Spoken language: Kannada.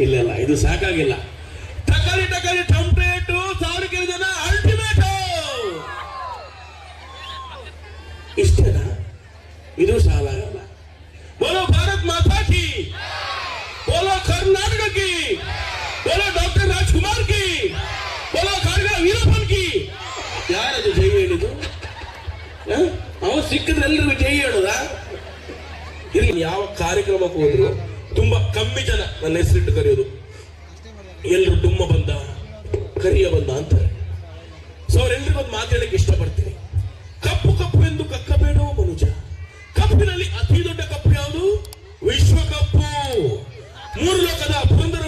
ಇಲ್ಲ ಇದು ಸಾಕಾಗಿಲ್ಲ. ಟಕರಿ ಟಕರಿ ಟಂಪ್ಲೇಟು 1000 ಜನ ಅಲ್ಟಿಮೇಟು ಇಷ್ಟೇನಾ? ಇದು ಸಾಲಾಗಲ್ಲ. ಬೋಲೋ ಭಾರತ್ ಮಾತಾ ಕಿ, ಬೋಲೋ ಕರ್ನಾಟಕ ಕಿ, ಬೋಲೋ ಡಾಕ್ಟರ್ ರಾಜ್ಕುಮಾರ್ ಕಿ, ಬೋಲೋ ಖಾರ್ಗ ವೀರಪ್ಪನ್ ಕಿ. ಯಾರದು ಜೈ ಹೇಳಿದ್ದು? ಅವನು ಸಿಕ್ಕಿದ್ರೆ ಎಲ್ಲರಿಗೂ ಜೈ ಹೇಳುದಾ? ಇಲ್ಲಿ ಯಾವ ಕಾರ್ಯಕ್ರಮಕ್ಕೆ ಹೋದ್ರು ತುಂಬಾ ಕಮ್ಮಿ ಜನ ನನ್ನ ಹೆಸರಿಟ್ಟು ಕರೆಯೋದು. ಎಲ್ರು ಡುಮ್ಮ ಬಂದ, ಕರಿಯ ಬಂದ ಅಂತಾರೆ. ಸೊ ಅವರೆಲ್ಲರಿಗೂ ಒಂದು ಮಾತಾಡಲಿಕ್ಕೆ ಇಷ್ಟಪಡ್ತೀನಿ. ಕಪ್ಪು ಕಪ್ಪು ಎಂದು ಕಕ್ಕಬೇಡೋ ಮನುಜ. ಕಪ್ಪಿನಲ್ಲಿ ಅತಿ ದೊಡ್ಡ ಕಪ್ಪು ಯಾವುದು? ವಿಶ್ವಕಪ್ಪು. 3 ಲೋಕದ ಪುರಂದರ